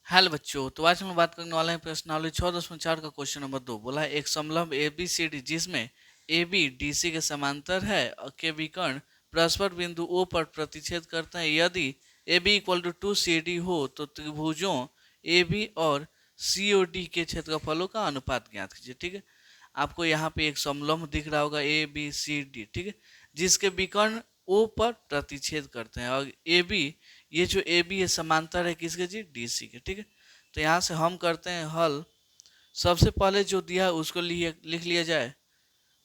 Hello बच्चों, तो आज हम बात करने वाले हैं प्रश्नावली 6.4 का क्वेश्चन नंबर 2। बोला है एक समलंब ए बी सी डी जिसमें ए बी डी सी के समांतर है और के विकर्ण परस्पर बिंदु ओ पर प्रतिच्छेद करते हैं। यदि A B equal to C D हो तो त्रिभुजों ए बी और सी ओ डी के क्षेत्रफलों का अनुपात ज्ञात कीजिए। ठीक है, आपको यहाँ पे एक समलंब दिख रहा होगा ए बी सी डी। ठीक है, जिसके विकर्ण ओ पर प्रतिच्छेद करते हैं और ए बी, ये जो ए बी है समांतर है किसके जी, डी सी के। ठीक है, तो यहाँ से हम करते हैं हल। सबसे पहले जो दिया है उसको लिख लिया जाए।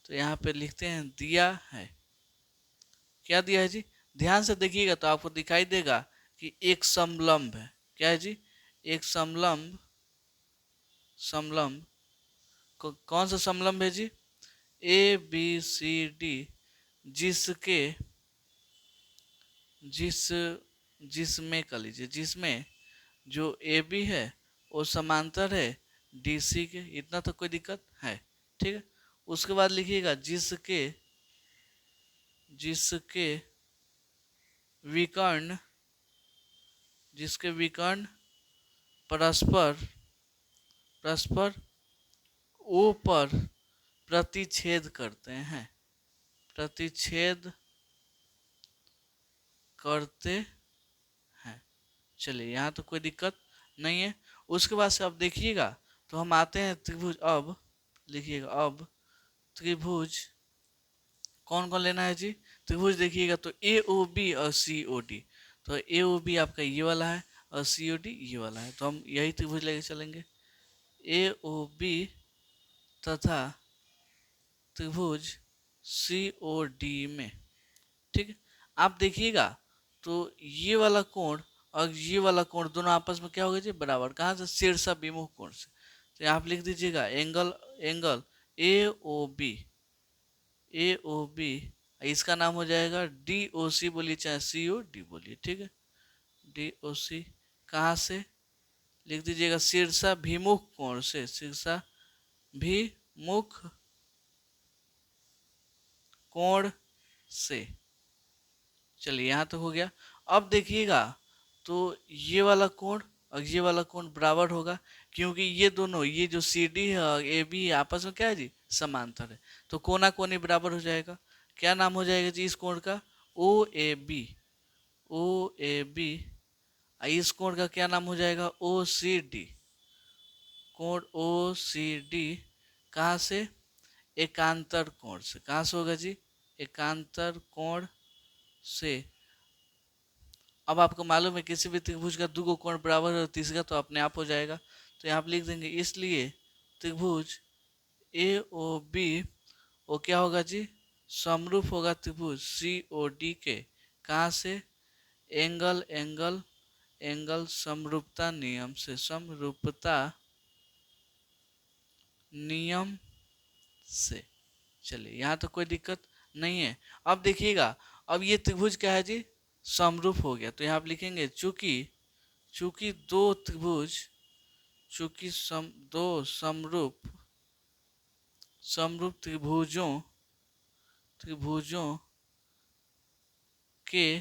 तो यहाँ पे लिखते हैं दिया है, क्या दिया है जी, ध्यान से देखिएगा तो आपको दिखाई देगा कि एक समलंब है। क्या है जी, एक समलंब। समलंब कौन सा समलंब है जी, ए बी सी डी, जिसके जिस जिसमें कर लीजिए, जिसमें जो ए बी है वो समांतर है डी सी के। इतना तो कोई दिक्कत है। ठीक है, उसके बाद लिखिएगा जिसके जिसके विकर्ण जिसके विकर्ण परस्पर परस्पर ओ पर प्रतिच्छेद करते हैं, प्रतिच्छेद करते हैं। चलिए, यहाँ तो कोई दिक्कत नहीं है। उसके बाद से अब देखिएगा तो हम आते हैं त्रिभुज। अब लिखिएगा, अब त्रिभुज कौन कौन लेना है जी, त्रिभुज देखिएगा तो ए ओ बी और सी ओ डी। तो ए ओ बी आपका ये वाला है और सी ओ डी ये वाला है, तो हम यही त्रिभुज लेके चलेंगे, ए ओ बी तथा त्रिभुज सी ओ डी में। ठीक है, आप देखिएगा तो ये वाला कोण और ये वाला कोण दोनों आपस में क्या होगा जी, बराबर। कहाँ से, शीर्षा विमुख कोण से। तो यहाँ आप लिख दीजिएगा angle angle A O B, A O B, इसका नाम हो जाएगा डी ओ सी बोलिए चाहे सी ओ डी बोलिए। ठीक है, डी ओ सी कहाँ से, लिख दीजिएगा शीर्षा भिमुख कोण से, शीर्षा भिमुख कोण से। चलिए, यहाँ तक हो गया। अब देखिएगा तो ये वाला कोण और ये वाला कोण बराबर होगा, क्योंकि ये दोनों, ये जो सी डी है और ए बी आपस में क्या है जी, समांतर है। तो कोना कोनी बराबर हो जाएगा। क्या नाम हो जाएगा जी इस कोण का, ओ A B, O A B. इस कोण का क्या नाम हो जाएगा, ओ सी डी, कोण ओ सी डी। कहाँ से, एकांतर कोण से। कहाँ से होगा जी, एकांतर कोण से। अब आपको मालूम है किसी भी त्रिभुज का दो कोण बराबर है, तीसरा तो अपने आप हो जाएगा। तो यहाँ पे लिख देंगे इसलिए त्रिभुज ए ओ बी वो क्या होगा जी, समरूप होगा त्रिभुज सी ओ डी के। कहाँ से, एंगल एंगल एंगल समरूपता नियम से, समरूपता नियम से। चलिए, यहाँ तो कोई दिक्कत नहीं है। अब देखिएगा, अब ये त्रिभुज क्या है जी, समरूप हो गया। तो यहाँ आप लिखेंगे चूंकि चूंकि दो त्रिभुज, चूंकि दो समरूप समरूप त्रिभुजों त्रिभुजों के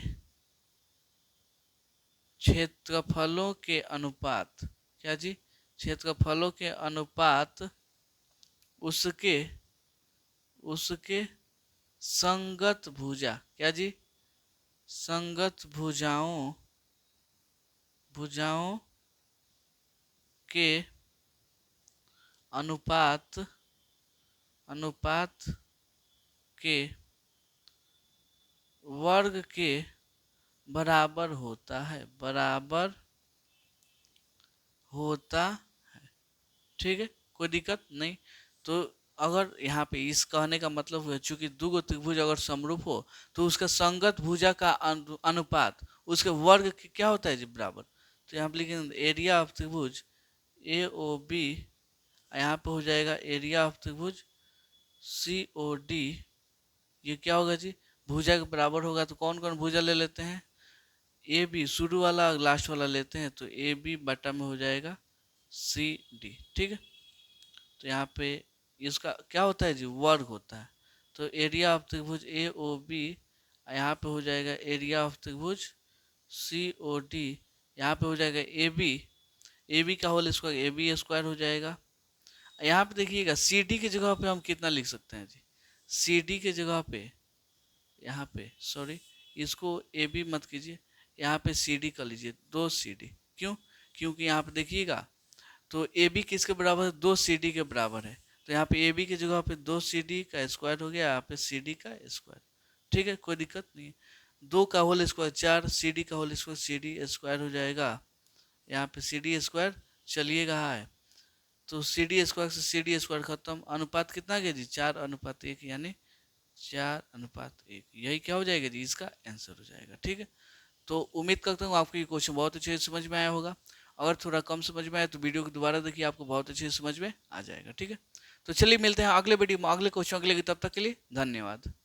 क्षेत्रफलों के अनुपात, क्या जी, क्षेत्रफलों के अनुपात उसके उसके संगत भुजा, क्या जी, संगत भुजाओं भुजाओं के अनुपात अनुपात के वर्ग के बराबर होता है, बराबर होता है। ठीक है, कोई दिक्कत नहीं। तो अगर यहाँ पे इस कहने का मतलब हुआ चूंकि दो त्रिभुज अगर समरूप हो तो उसका संगत भुजा का अनुपात उसके वर्ग के क्या होता है जी, बराबर। तो यहाँ पे लिखेंगे एरिया ऑफ त्रिभुज ए ओ बी, यहाँ पे हो जाएगा एरिया ऑफ त्रिभुज सी ओ डी। ये क्या होगा जी, भुजा के बराबर होगा। तो कौन कौन भुजा ले लेते हैं, ए बी शुरू वाला लास्ट वाला लेते हैं, तो ए बी बटा में हो जाएगा सी डी। ठीक है, तो यहाँ पे इसका क्या होता है जी, वर्ग होता है। तो एरिया ऑफ त्रिभुज ए ओ बी, यहाँ पे हो जाएगा एरिया ऑफ त्रिभुज सी ओ डी, यहाँ पे हो जाएगा ए बी। ए बी का whole square A B square हो जाएगा। यहाँ पे देखिएगा सी डी की जगह पे हम कितना लिख सकते हैं जी, सी डी के जगह पे, यहाँ पे सॉरी इसको ए बी मत कीजिए, यहाँ पे सी डी कर लीजिए, 2 CD। क्यों? क्योंकि यहाँ पे देखिएगा तो ए बी किसके बराबर है, 2 CD के बराबर है। तो यहाँ पे ए बी की जगह पे 2 CD का स्क्वायर हो गया, यहाँ पे सी डी का स्क्वायर। ठीक है, कोई दिक्कत नहीं है। 2 का होल स्क्वायर 4, सी डी का whole square C D square हो जाएगा। यहाँ पे सी डी स्क्वायर चलिएगा है, तो सी डी स्क्वायर से सी डी स्क्वायर खत्म। अनुपात कितना गया जी, 4:1, यानी 4:1। यही क्या हो जाएगा जी, इसका आंसर हो जाएगा। ठीक है, तो उम्मीद करता हूँ आपको ये क्वेश्चन बहुत अच्छे से समझ में आया होगा। अगर थोड़ा कम समझ में आया तो वीडियो को दोबारा देखिए, आपको बहुत अच्छे से समझ में आ जाएगा। ठीक है, तो चलिए मिलते हैं अगले वीडियो में अगले क्वेश्चन अगले की, तब तक के लिए धन्यवाद।